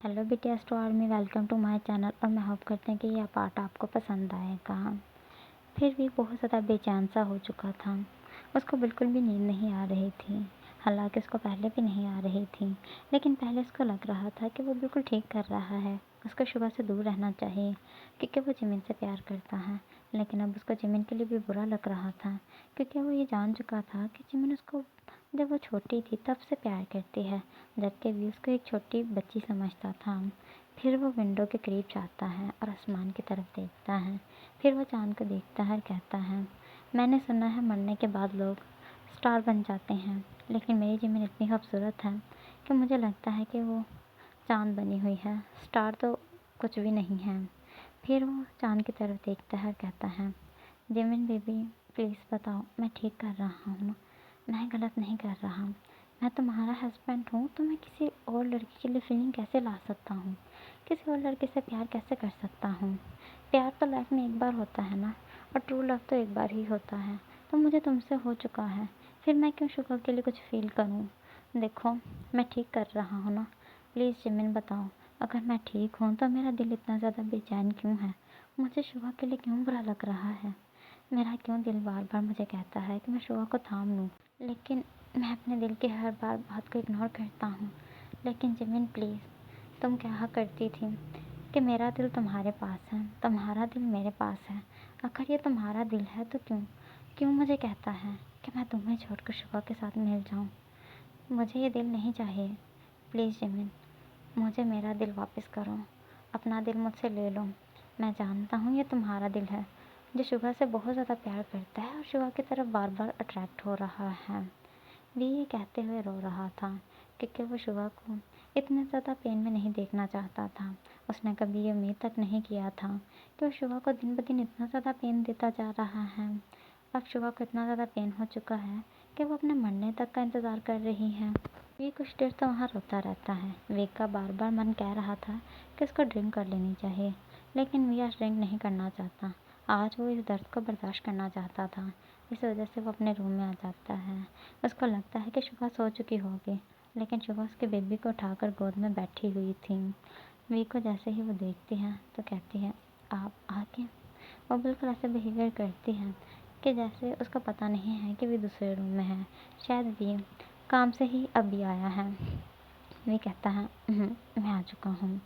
Hello BTS to army, welcome to my channel. और मैं hope करते हैं कि यह पार्ट आपको पसंद आएगा। फिर भी बहुत ज़्यादा बेचैन सा हो चुका था। उसको बिल्कुल भी नींद नहीं आ रही थी। हालांकि उसको पहले भी नहीं आ रही थी, लेकिन पहले उसको लग रहा था कि वो बिल्कुल ठीक कर रहा है। उसको शुगर से दूर रहना चाहिए क्योंकि वो जिमिन से प्यार करता है। लेकिन अब उसको जिमिन के लिए भी बुरा लग रहा था क्योंकि वो ये जान चुका था कि जिमिन उसको जब वो छोटी थी तब से प्यार करती है, जबकि भी उसको एक छोटी बच्ची समझता था। फिर वो विंडो के करीब जाता है और आसमान की तरफ देखता है। फिर वो चाँद को देखता है और कहता है, मैंने सुना है मरने के बाद लोग स्टार बन जाते हैं, लेकिन मेरी ज़मीन इतनी खूबसूरत है कि मुझे लगता है कि वो चाँद बनी हुई है, स्टार तो कुछ भी नहीं है। फिर वो चाँद की तरफ देखता है और कहता है, ज़मीन बेबी प्लीज़ बताओ मैं ठीक कर रहा हूँ ना? मैं गलत नहीं कर रहा। मैं तुम्हारा हस्बैंड हूँ तो मैं किसी और लड़की के लिए फीलिंग कैसे ला सकता हूँ? किसी और लड़के से प्यार कैसे कर सकता हूँ? प्यार तो लाइफ में एक बार होता है ना, और ट्रू लव तो एक बार ही होता है। तो मुझे तुमसे हो चुका है, फिर मैं क्यों शुगर के लिए कुछ फ़ील करूँ? देखो मैं ठीक कर रहा हूँ ना, प्लीज़ जिमिन बताओ, अगर मैं ठीक हूँ तो मेरा दिल इतना ज़्यादा बेचैन क्यों है? मुझे शुगर के लिए क्यों बुरा लग रहा है? मेरा क्यों दिल बार बार मुझे कहता है कि मैं शुगर को थाम लूँ, लेकिन मैं अपने दिल की हर बार बात को इग्नोर करता हूँ। लेकिन जिमिन प्लीज़, तुम कहा करती थी कि मेरा दिल तुम्हारे पास है, तुम्हारा दिल मेरे पास है। अगर ये तुम्हारा दिल है तो क्यों क्यों मुझे कहता है कि मैं तुम्हें छोड़कर शुगर के साथ मिल जाऊँ? मुझे ये दिल नहीं चाहिए। प्लीज़ जिमिन, मुझे मेरा दिल वापस करो। अपना दिल मुझसे ले लो। मैं जानता हूँ ये तुम्हारा दिल है, जो शुगर से बहुत ज़्यादा प्यार करता है और शुगर की तरफ बार बार अट्रैक्ट हो रहा है। वे ये कहते हुए रो रहा था क्योंकि वो शुगर को इतने ज़्यादा पेन में नहीं देखना चाहता था। उसने कभी ये उम्मीद तक नहीं किया था कि वो शुगर को दिन ब दिन इतना ज़्यादा पेन देता जा रहा है। अब शुगर को इतना ज़्यादा पेन हो चुका है कि वो अपने मरने तक का इंतज़ार कर रही है। वे कुछ देर तो वहाँ रोता रहता है। वे का बार बार मन कह रहा था कि उसको ड्रिंक कर लेनी चाहिए, लेकिन वे आज ड्रिंक नहीं करना चाहता। आज वो इस दर्द को बर्दाश्त करना चाहता था। इस वजह से वो अपने रूम में आ जाता है। उसको लगता है कि शुभा सो चुकी होगी, लेकिन शुभा उसके बेबी को उठाकर गोद में बैठी हुई थी। वी को जैसे ही वो देखती है तो कहती है, आप आके। वो बिल्कुल ऐसे बिहेवियर करती है कि जैसे उसको पता नहीं है कि वे दूसरे रूम में है। शायद वी काम से ही अभी आया है। वी कहता है, मैं आ चुका हूँ।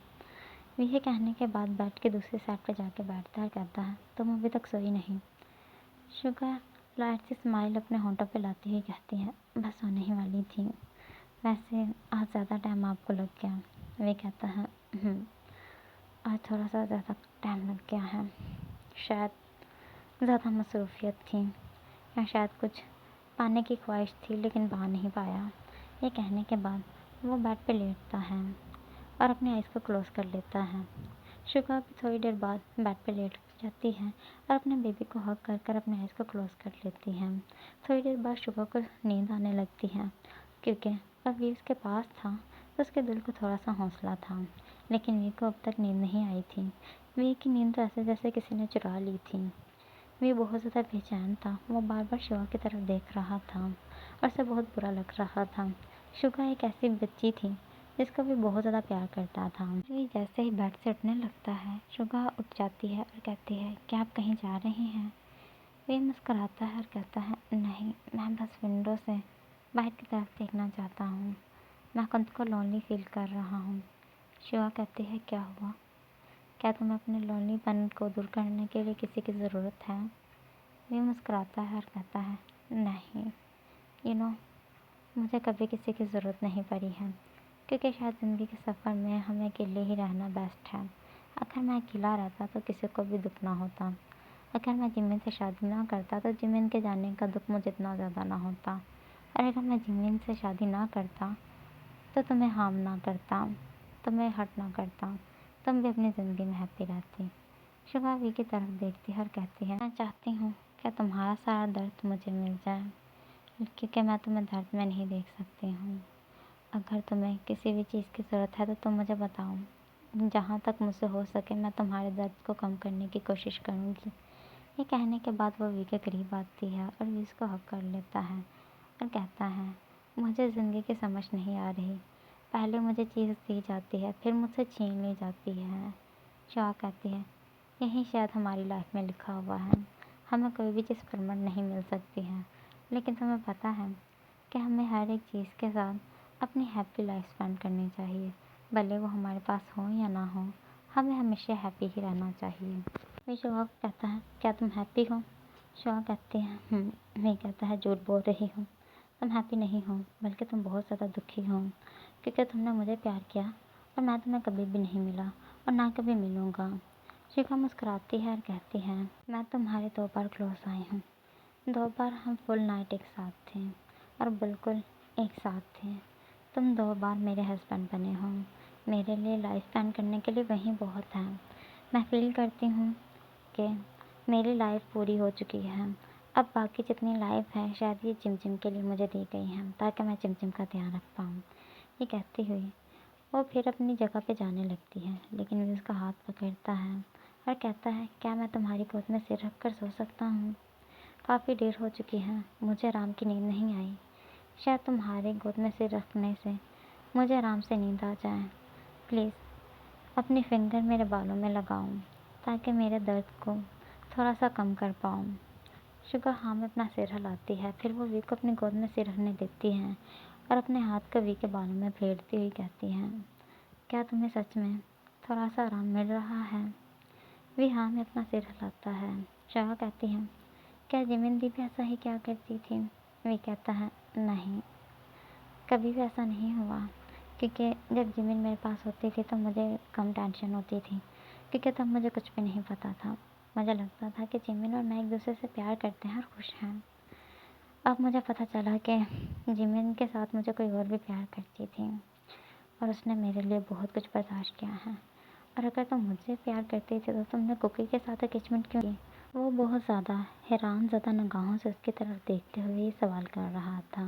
वी ये कहने के बाद बेड के दूसरी साइड पर जाके बैठता है और कहता है, तुम अभी तक सोई नहीं? शुगर लाइट से स्माइल अपने होंठों पे लाती हुई कहती है, बस सोने ही वाली थी। वैसे आज ज़्यादा टाइम आपको लग गया। वे कहता है, आज थोड़ा सा ज़्यादा टाइम लग गया है। शायद ज़्यादा मसरूफ़ियत थी, या शायद कुछ पाने की ख्वाहिश थी लेकिन पा नहीं पाया। ये कहने के बाद वो बेड पे लेटता है और अपनी आइज़ को क्लोज़ कर लेता है। शुगर भी थोड़ी देर बाद बेड पे लेट जाती है और अपने बेबी को हग कर कर अपने आइज़ को क्लोज़ कर लेती है। थोड़ी देर बाद शुगर को नींद आने लगती है क्योंकि अब वी उसके पास था तो उसके दिल को थोड़ा सा हौसला था, लेकिन वी को अब तक नींद नहीं आई थी। वी की नींद तो ऐसे जैसे किसी ने चुरा ली थी। वी बहुत ज़्यादा बेचैन था। वो बार बार शुगर की तरफ देख रहा था और उसे बहुत बुरा लग रहा था। शुगर एक ऐसी बच्ची थी जिसको भी बहुत ज़्यादा प्यार करता था। वी जैसे ही बेड से उठने लगता है, शुगर उठ जाती है और कहती है, क्या आप कहीं जा रही हैं? वे मुस्कुराता है और कहता है, नहीं, मैं बस विंडो से बाहर की तरफ देखना चाहता हूँ। मैं खुद को लोनली फील कर रहा हूँ। शुगर कहती है, क्या हुआ? क्या तुम्हें अपने लोनलीपन को दूर करने के लिए किसी की ज़रूरत है? वे मुस्कुराता है और कहता है, नहीं, मुझे कभी किसी की ज़रूरत नहीं पड़ी है, क्योंकि शायद ज़िंदगी के सफ़र में हमें अकेले ही रहना बेस्ट है। अगर मैं अकेला रहता तो किसी को भी दुख ना होता। अगर मैं जिमिन से शादी ना करता तो जिमिन के जाने का दुख मुझे इतना ज़्यादा ना होता। और अगर मैं जिमिन से शादी ना करता तो तुम्हें हार्म ना करता, तुम्हें हर्ट ना करता, तुम भी अपनी ज़िंदगी में हैप्पी रहती। शुगा वी की तरफ देखती है और कहती है, मैं चाहती हूँ कि तुम्हारा सारा दर्द मुझे मिल जाए, क्योंकि मैं तुम्हें दर्द में नहीं देख सकती हूँ। अगर तुम्हें किसी भी चीज़ की ज़रूरत है तो तुम मुझे बताओ। जहाँ तक मुझसे हो सके मैं तुम्हारे दर्द को कम करने की कोशिश करूँगी। ये कहने के बाद वो वी के करीब आती है और वी उसको हक कर लेता है और कहता है, मुझे ज़िंदगी की समझ नहीं आ रही। पहले मुझे चीज़ दी जाती है, फिर मुझसे छीन ली जाती है। शिवा कहती है, यही शायद हमारी लाइफ में लिखा हुआ है। हमें कोई भी चीज़ परमानेंट नहीं मिल सकती है, लेकिन तुम्हें पता है कि हमें हर एक चीज़ के साथ अपनी हैप्पी लाइफ स्पेंड करनी चाहिए। भले वो हमारे पास हो या ना हो, हमें हमेशा हैप्पी ही रहना चाहिए। फिर शिवा कहता है, क्या तुम हैप्पी हो? शिवा कहती है, मैं कहता है, झूठ बोल रही हूँ। तुम हैप्पी नहीं हो, बल्कि तुम बहुत ज़्यादा दुखी हो, क्योंकि तुमने मुझे प्यार किया और मैं तुम्हें कभी भी नहीं मिला और ना कभी मिलूँगा। शिखा मुस्कुराती है और कहती है, मैं तुम्हारे 2 बार क्लोज आई हूँ। 2 बार हम फुल नाइट एक साथ थे और बिल्कुल एक साथ थे। तुम 2 बार मेरे हस्बैंड बने हो। मेरे लिए लाइफ स्पेंड करने के लिए वही बहुत है। मैं फील करती हूँ कि मेरी लाइफ पूरी हो चुकी है। अब बाकी जितनी लाइफ है शायद ये चिमचिम के लिए मुझे दी गई है, ताकि मैं चिमचिम का ध्यान रख पाऊँ। ये कहती हुई वो फिर अपनी जगह पे जाने लगती है, लेकिन वे उसका हाथ पकड़ता है और कहता है, क्या मैं तुम्हारी गोद में सिर रख कर सो सकता हूँ? काफ़ी देर हो चुकी है, मुझे आराम की नींद नहीं आई। शायद तुम्हारे गोद में सिर रखने से मुझे आराम से नींद आ जाए। प्लीज़ अपनी फिंगर मेरे बालों में लगाओ, ताकि मेरे दर्द को थोड़ा सा कम कर पाऊँ। शुगर हाँ में अपना सिर हिलाती है, फिर वो वी को अपनी गोद में सिर रखने देती है और अपने हाथ को वी के बालों में फेरती हुई कहती है, क्या तुम्हें सच में थोड़ा सा आराम मिल रहा है? वी हाँ में अपना सिर हिलाता है। शुगर कहती है, क्या जिमिन दी भी ऐसा ही क्या करती थी? वी कहता है, नहीं, कभी भी ऐसा नहीं हुआ, क्योंकि जब जिमिन मेरे पास होती थी तो मुझे कम टेंशन होती थी, क्योंकि तब मुझे कुछ भी नहीं पता था। मुझे लगता था कि जिमिन और मैं एक दूसरे से प्यार करते हैं और खुश हैं। अब मुझे पता चला कि जिमिन के साथ मुझे कोई और भी प्यार करती थी और उसने मेरे लिए बहुत कुछ बर्दाश्त किया है। और अगर तुम मुझसे प्यार करती थी तो तुमने कुकी के साथ अटैचमेंट क्यों की? वो बहुत ज़्यादा हैरान ज़्यादा निगाहों से उसकी तरफ देखते हुए ये सवाल कर रहा था।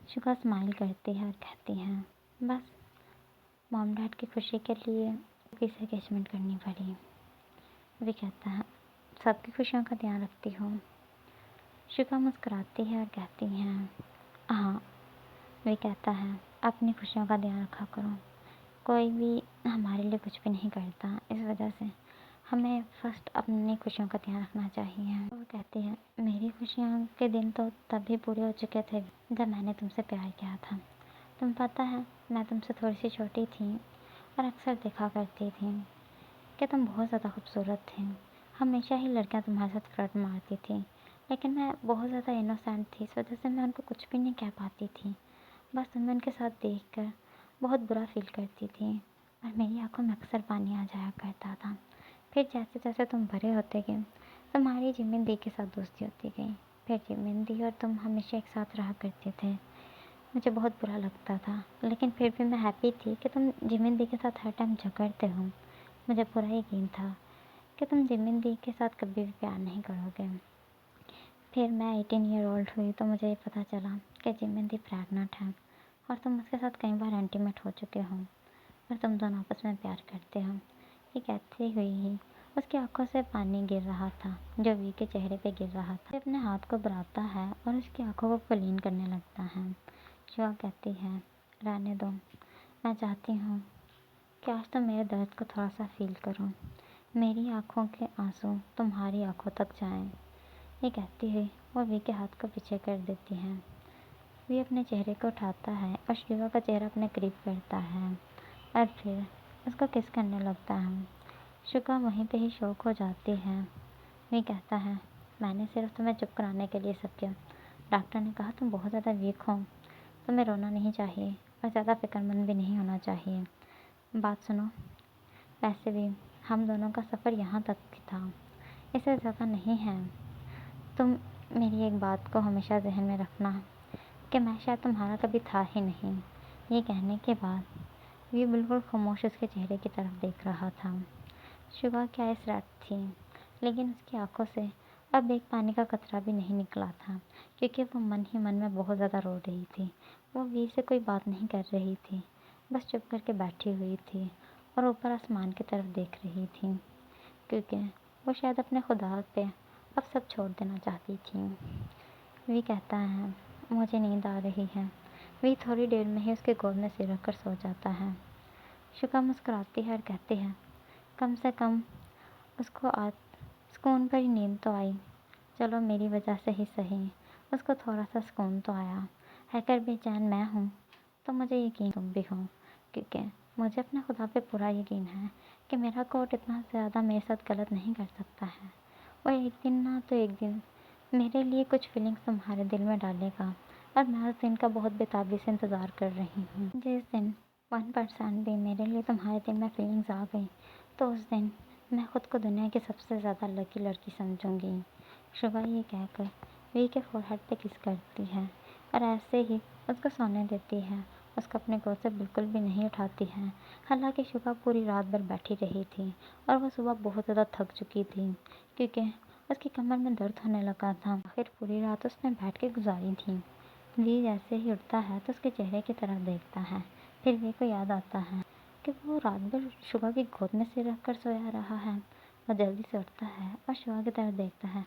शुगा स्माइल करती है और कहती है, बस मॉम डैड की खुशी के लिए कुकी से अटैचमेंट करनी पड़ी। वे कहता है, सबकी खुशियों का ध्यान रखती हो? शुगा मुस्कुराती है और कहती हैं, हाँ। वे कहता है, अपनी खुशियों का ध्यान रखा करो। कोई भी हमारे लिए कुछ भी नहीं करता, इस वजह से हमें फर्स्ट अपनी खुशियों का ध्यान रखना चाहिए। वो कहती है, मेरी खुशियों के दिन तो तभी पूरे हो चुके थे जब मैंने तुमसे प्यार किया था। तुम पता है, मैं तुमसे थोड़ी सी छोटी थी और अक्सर देखा करती थी कि तुम बहुत ज़्यादा खूबसूरत थी। हमेशा ही लड़कियां तुम्हारे साथ फ्लर्ट मारती थी, लेकिन मैं बहुत ज़्यादा इनोसेंट थी, इस वजह से मैं उनको कुछ भी नहीं कह पाती थी। बस तुम्हें उनके साथ देखकर बहुत बुरा फील करती थी और मेरी आंखों में अक्सर पानी आ जाया करता था। फिर जैसे जैसे तुम बड़े होते गए, तुम्हारी जिमिन दी के साथ दोस्ती होती गई। फिर जिमिन दी और तुम हमेशा एक साथ रहा करते थे। मुझे बहुत बुरा लगता था, लेकिन फिर भी मैं हैप्पी थी कि तुम जिमिन दी के साथ हर टाइम झगड़ते हो। मुझे पूरा यकीन था कि तुम जिमिन दी के साथ कभी भी प्यार नहीं करोगे। फिर मैं 18 ईयर ओल्ड हुई तो मुझे ये पता चला कि जिमिन दी प्रेग्नेंट है और तुम उसके साथ कई बार इंटीमेट हो चुके हो और तुम दोनों आपस में प्यार करते हो। ये कहती हुई ही उसकी आंखों से पानी गिर रहा था, जो वी के चेहरे पे गिर रहा था। अपने हाथ को बुलाता है और उसकी आंखों को कुलीन करने लगता है। शिवा कहती है, रहने दो, मैं चाहती हूँ कि आज तुम मेरे दर्द को थोड़ा सा फील करो। मेरी आंखों के आंसू तुम्हारी आंखों तक जाएं। ये कहती हुई वो वी के हाथ को पीछे कर देती है। वी अपने चेहरे को उठाता है और शिवा का चेहरा अपने करीब करता है और फिर उसको किस करने लगता है। शिवा वहीं पे ही शौक हो जाती है। वी कहता है, मैंने सिर्फ तुम्हें चुप कराने के लिए सब किया। डॉक्टर ने कहा तुम बहुत ज़्यादा वीक हो, तुम्हें रोना नहीं चाहिए और ज़्यादा फिक्रमंद भी नहीं होना चाहिए। बात सुनो, वैसे भी हम दोनों का सफ़र यहाँ तक ही था, इससे ज़्यादा नहीं है। तुम मेरी एक बात को हमेशा जहन में रखना कि मैं शायद तुम्हारा कभी था ही नहीं। ये कहने के बाद वे बिल्कुल खामोश उसके चेहरे की तरफ देख रहा था। शुगा क्या इस रात थी, लेकिन उसकी आंखों से अब एक पानी का कतरा भी नहीं निकला था, क्योंकि वो मन ही मन में बहुत ज़्यादा रो रही थी। वो वीर से कोई बात नहीं कर रही थी, बस चुप करके बैठी हुई थी और ऊपर आसमान की तरफ देख रही थी, क्योंकि वो शायद अपने खुदा पे अब सब छोड़ देना चाहती थी। वी कहता है, मुझे नींद आ रही है, वी थोड़ी देर में ही उसके गोद में सिर रखकर सो जाता है। शुगा मुस्कुराती है और कहती है, कम से कम उसको आज सुकून भरी नींद तो आई। चलो मेरी वजह से ही सही, उसको थोड़ा सा सुकून तो आया। अगर बेचैन मैं हूँ तो मुझे यकीन तुम भी हो, क्योंकि मुझे अपने खुदा पे पूरा यकीन है कि मेरा कोट इतना ज़्यादा मेरे साथ गलत नहीं कर सकता है। वो एक दिन ना तो एक दिन मेरे लिए कुछ फीलिंग्स तुम्हारे दिल में डालेगा, और मैं उस दिन का बहुत बेताबी से इंतज़ार कर रही हूँ। जिस दिन 1% भी मेरे लिए तुम्हारे दिल में फीलिंग्स आ गई, तो उस दिन मैं खुद को दुनिया की सबसे ज़्यादा लकी लड़की समझूंगी। शुगा ये कहकर वी के फोरहेड पे किस करती है और ऐसे ही उसको सोने देती है। उसको अपने गोद से बिल्कुल भी नहीं उठाती है। हालांकि शुगा पूरी रात भर बैठी रही थी और वह सुबह बहुत ज़्यादा थक चुकी थी, क्योंकि उसकी कमर में दर्द होने लगा था। आखिर पूरी रात उसने बैठ के गुजारी थी। वी जैसे ही उठता है तो उसके चेहरे की तरफ देखता है। फिर वी को याद आता है कि वो रात भर शुगा की गोद में सिर रख कर सोया रहा है। वह जल्दी से उठता है और शुगा की तरफ देखता है।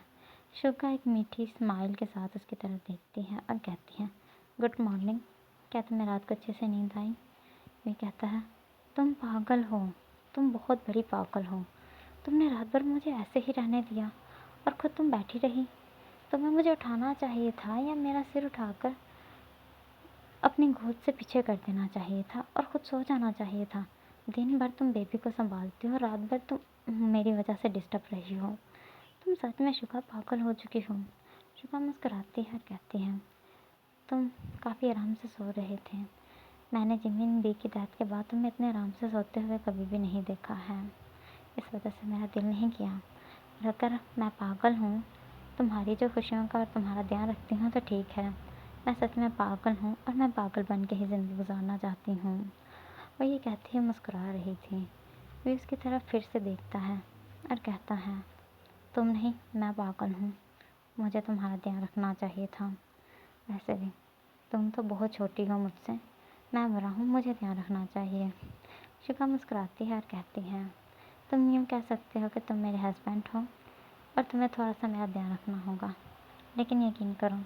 शुगा एक मीठी स्माइल के साथ उसकी तरफ देखती है और कहती है, गुड मॉर्निंग, क्या तुम्हें रात को अच्छे से नींद आई? वे कहता है, तुम पागल हो, तुम बहुत बड़ी पागल हो। तुमने रात भर मुझे ऐसे ही रहने दिया और खुद तुम बैठी रही। तुम्हें मुझे उठाना चाहिए था या मेरा सिर उठाकर अपनी गोद से पीछे कर देना चाहिए था और खुद सो जाना चाहिए था। दिन भर तुम बेबी को संभालती हो, रात भर तुम मेरी वजह से डिस्टर्ब रही हो। तुम सच में शुगा पागल हो चुकी हो। शुगा मुस्कुराती है और कहती है, तुम काफ़ी आराम से सो रहे थे। मैंने जिमिन बी की डेथ के बाद तुम्हें इतने आराम से सोते हुए कभी भी नहीं देखा है। इस वजह से मेरा दिल नहीं किया। और अगर मैं पागल हूँ तुम्हारी जो खुशियों का और तुम्हारा ध्यान रखती हूँ तो ठीक है। मैं सच में पागल हूँ और मैं पागल बन के ही ज़िंदगी गुजारना चाहती हूँ। और ये कहती हुए मुस्कुरा रही थी। वे उसकी तरफ फिर से देखता है और कहता है, तुम नहीं, मैं पागल हूँ। मुझे तुम्हारा ध्यान रखना चाहिए था। वैसे भी तुम तो बहुत छोटी हो मुझसे। मैं बड़ा हूँ, मुझे ध्यान रखना चाहिए। शिका मुस्कुराती है और कहती है, तुम यूँ कह सकते हो कि तुम मेरे हस्बैंड हो और तुम्हें थोड़ा सा मेरा ध्यान रखना होगा, लेकिन यकीन करो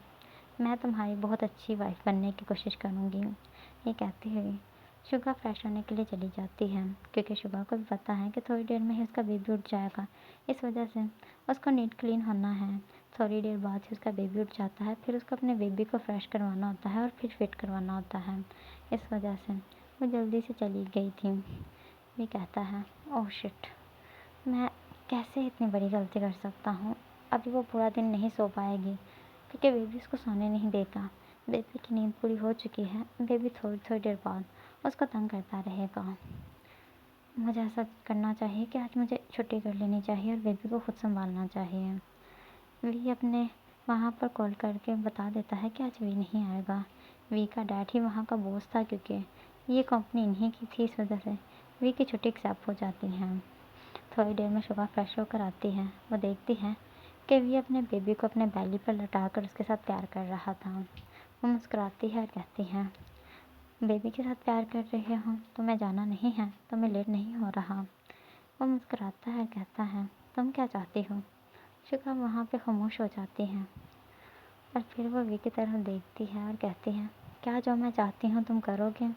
मैं तुम्हारी बहुत अच्छी वाइफ बनने की कोशिश करूँगी। ये कहती हुई शुगा फ्रेश होने के लिए चली जाती है, क्योंकि शुगा को भी पता है कि थोड़ी देर में ही उसका बेबी उठ जाएगा। इस वजह से उसको नीट क्लीन होना है। थोड़ी देर बाद ही उसका बेबी उठ जाता है, फिर उसको अपने बेबी को फ्रेश करवाना होता है और फिर फिट करवाना होता है। इस वजह से वो जल्दी से चली गई थी। ये कहता है, ओह शिट, मैं कैसे इतनी बड़ी गलती कर सकता हूँ। अभी वो पूरा दिन नहीं सो पाएगी क्योंकि बेबी उसको सोने नहीं देगा। बेबी की नींद पूरी हो चुकी है। बेबी थोड़ी थोड़ी देर बाद उसको तंग करता रहेगा। मुझे ऐसा करना चाहिए कि आज मुझे छुट्टी कर लेनी चाहिए और बेबी को खुद संभालना चाहिए। वी अपने वहाँ पर कॉल करके बता देता है कि आज वी नहीं आएगा। वी का डैड ही वहाँ का बॉस था, क्योंकि ये कंपनी इन्हीं की थी। इस वजह से वी की छुट्टी एक्सेप्ट हो जाती है। थोड़ी देर में शुगा फ्रेश होकर आती है। वो देखती है कि वी अपने बेबी को अपने बैली पर लटाकर उसके साथ प्यार कर रहा था। वो मुस्कुराती है और कहती है, बेबी के साथ प्यार कर रहे हो, तुम्हें जाना नहीं है, तुम्हें लेट नहीं हो रहा। वो मुस्कुराता है, कहता है, तुम क्या चाहती हो? शुगा वहाँ पे खामोश हो जाती है और फिर वो वी की तरफ देखती है और कहती है, क्या जो मैं चाहती हूँ तुम करोगे?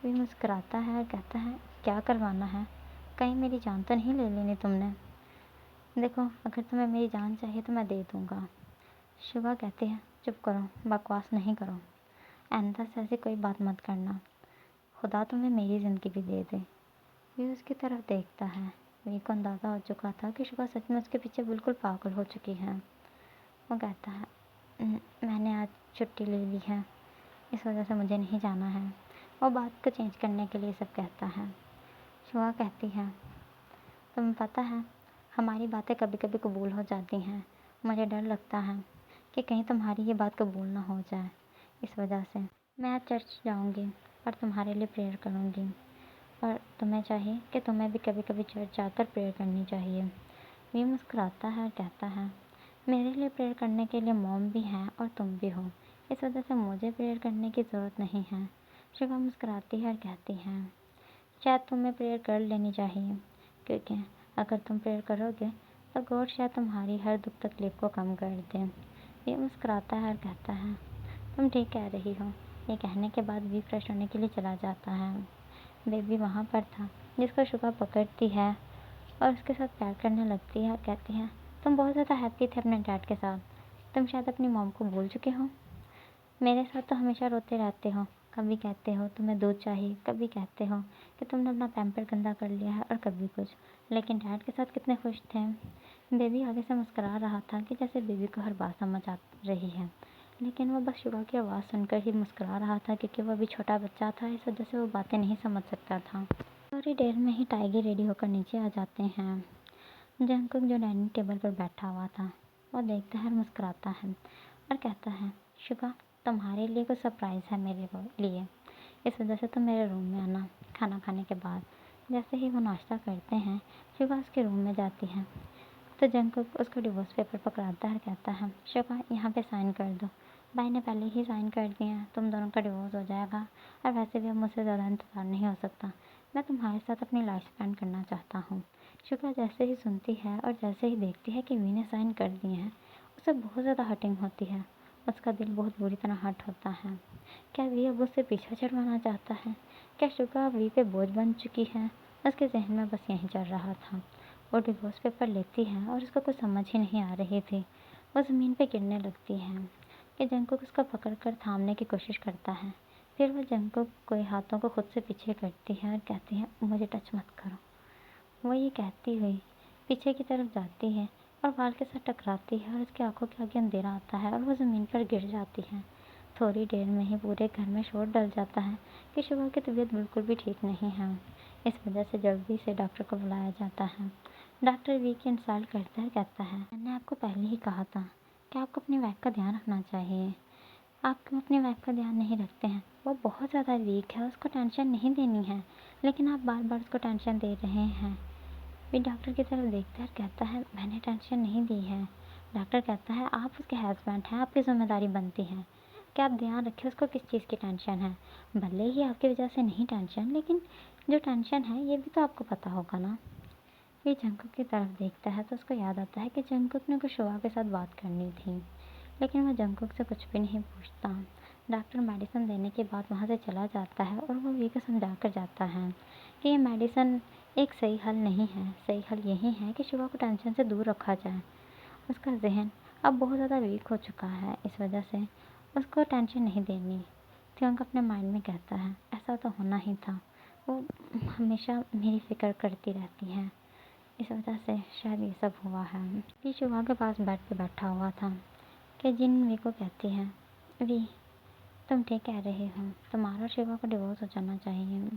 वी मुस्कुराता है और कहता है, क्या करवाना है? कहीं मेरी जान तो नहीं ले लेनी तुमने? देखो, अगर तुम्हें मेरी जान चाहिए तो मैं दे दूँगा। शुगा कहती है, चुप करो, बकवास नहीं करो, आइंदा से ऐसी कोई बात मत करना। खुदा तुम्हें मेरी ज़िंदगी भी दे दे। वी उसकी तरफ देखता है। वी को अंदाज़ा हो चुका था कि शुगा सच में उसके पीछे बिल्कुल पागल हो चुकी है। वो कहता है, मैंने आज छुट्टी ले ली है, इस वजह से मुझे नहीं जाना है। वो बात को चेंज करने के लिए सब कहता है। शुगा कहती है, तुम्हें पता है हमारी बातें कभी कभी कबूल हो जाती हैं। मुझे डर लगता है कि कहीं तुम्हारी ये बात कबूल ना हो जाए। इस वजह से मैं आज चर्च जाऊंगी और तुम्हारे लिए प्रेयर करूंगी। और तुम्हें चाहिए कि तुम्हें भी कभी कभी चर्च जाकर प्रेयर करनी चाहिए। वी मुस्कुराता है और कहता है, मेरे लिए प्रेयर करने के लिए मॉम भी हैं और तुम भी हो, इस वजह से मुझे प्रेयर करने की ज़रूरत नहीं है। शिवा मुस्कुराती है और कहती है, शायद तुम्हें प्रेयर कर लेनी चाहिए, क्योंकि अगर तुम प्रेयर करोगे तो गॉड शायद तुम्हारी हर दुख तकलीफ़ को कम कर दे। ये मुस्कुराता है और कहता है, तुम ठीक कह रही हो। ये कहने के बाद वी फ्रेश होने के लिए चला जाता है। बेबी वहाँ पर था जिसको शुभा पकड़ती है और उसके साथ प्यार करने लगती है और कहती है, तुम बहुत ज़्यादा हैप्पी थे अपने डैड के साथ। तुम शायद अपनी मॉम को भूल चुके हो। मेरे साथ तो हमेशा रोते रहते हो। कभी कहते हो तुम्हें दूध चाहिए, कभी कहते हो कि तुमने अपना पैम्पर गंदा कर लिया है और कभी कुछ। लेकिन डैड के साथ कितने खुश थे। बेबी आगे से मुस्कुरा रहा था कि जैसे बेबी को हर बात समझ आ रही है। लेकिन वो बस शुभा की आवाज़ सुनकर ही मुस्कुरा रहा था क्योंकि वो अभी छोटा बच्चा था, इस वजह से वो बातें नहीं समझ सकता था। थोड़ी देर में ही टाइगर रेडी होकर नीचे आ जाते हैं। जंगकुक जो डाइनिंग टेबल पर बैठा हुआ था वो देखता है और मुस्कुराता है और कहता है, शुभा तुम्हारे लिए कुछ सरप्राइज़ है मेरे लिए, इस वजह से तुम मेरे रूम में आना खाना खाने के बाद। जैसे ही वो नाश्ता करते हैं शुभा उसके रूम में जाती है तो जंगकुक उसको डिवोर्स पेपर पकड़ाता है और कहता है, शुभा यहाँ पे साइन कर दो। भाई ने पहले ही साइन कर दिए हैं, तुम दोनों का डिवोर्स हो जाएगा और वैसे भी अब मुझसे ज़्यादा इंतज़ार नहीं हो सकता। मैं तुम्हारे साथ अपनी लाइफ स्पेंड करना चाहता हूँ। शुभा जैसे ही सुनती है और जैसे ही देखती है कि वी ने साइन कर दिए हैं उसे बहुत ज़्यादा हर्टिंग होती है। उसका दिल बहुत बुरी तरह हर्ट होता है। क्या वी अब उससे पीछा छुड़वाना चाहता है? क्या शुभा वी पे बोझ बन चुकी है? उसके जहन में बस यही चल रहा था। वो डिवोर्स पेपर लेती है और उसको कुछ समझ ही नहीं आ रही थी। वो ज़मीन पे गिरने लगती है कि जंगकुक उसको पकड़ कर थामने की कोशिश करता है। फिर वो जंगकुक के हाथों को खुद से पीछे करती है और कहती है, मुझे टच मत करो। वो ये कहती हुई पीछे की तरफ जाती है और वाल के साथ टकराती है और उसकी आंखों के आगे अंधेरा आता है और वो ज़मीन पर गिर जाती है। थोड़ी देर में ही पूरे घर में शोर डल जाता है कि शुभा की तबीयत बिल्कुल भी ठीक नहीं है। इस वजह से जल्दी से डॉक्टर को बुलाया जाता है। डॉक्टर वी की इंसल्ट करता है, कहता है, मैंने आपको पहले ही कहा था कि आपको अपनी वाइफ का ध्यान रखना चाहिए। आप क्यों अपनी वाइफ का ध्यान नहीं रखते हैं? वो बहुत ज़्यादा वीक है, उसको टेंशन नहीं देनी है, लेकिन आप बार बार उसको टेंशन दे रहे हैं। वे डॉक्टर की तरफ देखता है और कहता है, मैंने टेंशन नहीं दी है। डॉक्टर कहता है, आप उसके हस्बैंड हैं, आपकी जिम्मेदारी बनती है कि आप ध्यान रखें उसको किस चीज़ की टेंशन है। भले ही आपकी वजह से नहीं टेंशन, लेकिन जो टेंशन है ये भी तो आपको पता होगा ना। ये जंगकुक की तरफ देखता है तो उसको याद आता है कि जंगकुक ने कुछ शुभा के साथ बात करनी थी, लेकिन वह जंगकुक से कुछ भी नहीं पूछता। डॉक्टर मेडिसिन देने के बाद वहाँ से चला जाता है और वो वी को समझा कर जाता है कि ये मेडिसिन एक सही हल नहीं है। सही हल यही है कि शुभा को टेंशन से दूर रखा जाए। उसका जहन अब बहुत ज़्यादा वीक हो चुका है, इस वजह से उसको टेंशन नहीं देनी। त्योंग अपने माइंड में कहता है, ऐसा तो होना ही था, वो हमेशा मेरी फ़िक्र करती रहती है, इस वजह से शायद ये सब हुआ है। ये शुभा के पास बेड पे बैठा हुआ था कि जिन वी को कहती है, वी तुम ठीक कह रहे हो, तुम्हारा और शिवा को डिवोर्स हो जाना चाहिए।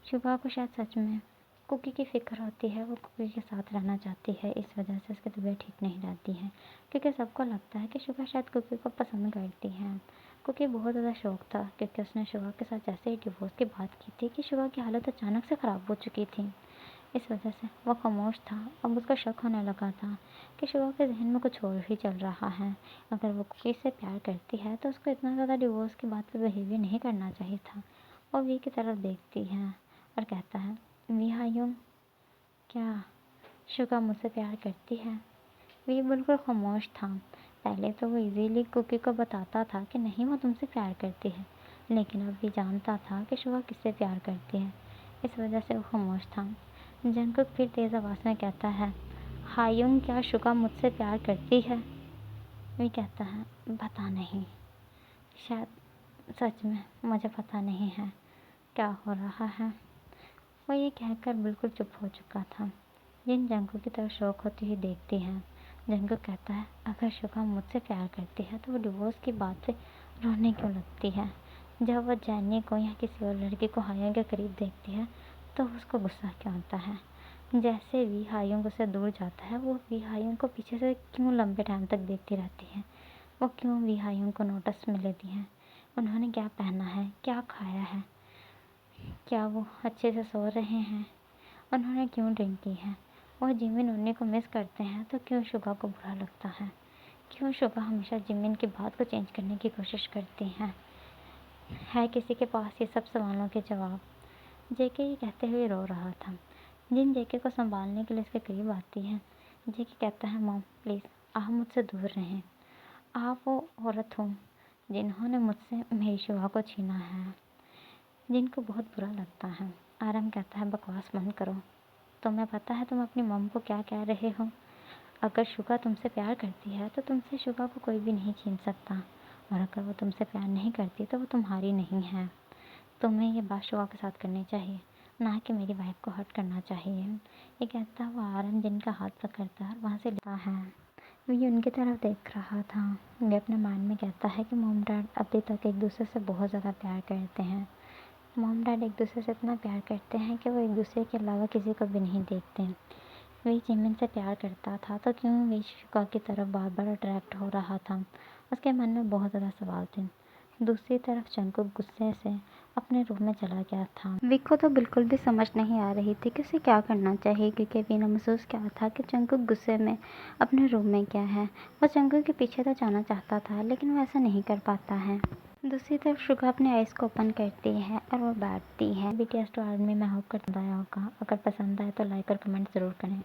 शुभा को शायद सच में कुकी की फ़िक्र होती है, वो कुकी के साथ रहना चाहती है, इस वजह से उसकी तबीयत ठीक नहीं रहती है क्योंकि सबको लगता है कि शुभा शायद कुकी को पसंद करती है। कुकी बहुत ज़्यादा शौक था क्योंकि उसने शुभा के साथ जैसे ही डिवोर्स की बात की थी कि शुभा की हालत अचानक से ख़राब हो चुकी थी, इस वजह से वो खामोश था। अब उसको शक होने लगा था कि शुभा के जहन में कुछ और ही चल रहा है। अगर वो कुकी से प्यार करती है तो उसको इतना ज़्यादा डिवोर्स की बात पे बिहेवियर नहीं करना चाहिए था। वो वी की तरफ देखती है और कहता है, वी हायुंग, क्या शुगा मुझसे प्यार करती है? वी बिल्कुल खामोश था। पहले तो वो इजीली कुकी को बताता था कि नहीं, वो तुमसे प्यार करती है, लेकिन अब भी जानता था कि शुगा किससे प्यार करती है, इस वजह से वो खामोश था। जंगकुक फिर तेज़ आवाज़ में कहता है, हायुंग, क्या शुगा मुझसे प्यार करती है? वी कहता है, पता नहीं, शायद सच में मुझे पता नहीं है क्या हो रहा है। वो ये कहकर बिल्कुल चुप हो चुका था। जिन जंगकुक की तरफ शौक होती हुई देखती है। जंगकुक कहता है, अगर शुगा मुझसे प्यार करती है तो वो डिवोर्स की बात से रोने क्यों लगती है? जब वो जैनी को या किसी और लड़की को हायुंग के करीब देखती है तो उसको गुस्सा क्यों आता है? जैसे वी हायुंग उससे दूर जाता है, वो वी हायुंग को पीछे से क्यों लंबे टाइम तक देखती रहती है? वो क्यों वी हायुंग को नोटिस में लेती है? उन्होंने क्या पहना है, क्या खाया है, क्या वो अच्छे से सो रहे हैं, उन्होंने क्यों ड्रिंक की है? वो जिमिन उन्हीं को मिस करते हैं तो क्यों शुगा को बुरा लगता है? क्यों शुगा हमेशा जिमिन की बात को चेंज करने की कोशिश करती है किसी के पास ये सब सवालों के जवाब? जेके ये कहते हुए रो रहा था। जिन जेके को संभालने के लिए उसके करीब आती है, जेके कहता है, मॉम प्लीज़ आप मुझसे दूर रहें, आप वो औरत हो जिन्होंने मुझसे मेरी शुआ को छीना है, जिनको बहुत बुरा लगता है। आरम कहता है, बकवास बंद करो। तुम्हें पता है तुम अपनी मॉम को क्या कह रहे हो? अगर शुगा तुमसे प्यार करती है तो तुमसे शुगा को कोई भी नहीं छीन सकता, और अगर वो तुमसे प्यार नहीं करती तो वो तुम्हारी नहीं है। तुम्हें ये बात शुआ के साथ करनी चाहिए, ना कि मेरी वाइफ को हर्ट करना चाहिए। ये कहता हुआ आरम जिनका हाथ पकड़ता है वहाँ से लेता है। ये उनकी तरफ देख रहा था। ये अपने माइंड में कहता है कि मॉम डैड अभी तक एक दूसरे से बहुत ज़्यादा प्यार करते हैं। मॉम डैड एक दूसरे से इतना प्यार करते हैं कि वो एक दूसरे के अलावा किसी को भी नहीं देखते। वही जिमिन से प्यार करता था तो क्यों वही शुगा की तरफ बार बार अट्रैक्ट हो रहा था? उसके मन में बहुत ज़्यादा सवाल थे। दूसरी तरफ जंगकुक गुस्से से अपने रूम में चला गया था। वी को तो बिल्कुल भी समझ नहीं आ रही थी कि उसे क्या करना चाहिए, क्योंकि वी ने महसूस किया था कि जंगकुक गुस्से में अपने रूम में क्या है। वो जंगकुक के पीछे तो जाना चाहता था, लेकिन वो ऐसा नहीं कर पाता है। दूसरी तरफ शुगा अपने आइज़ को ओपन करती है और वो बैठती है। BTS2 आर्मी में होप करता होगा। अगर पसंद आए तो लाइक और कमेंट ज़रूर करें।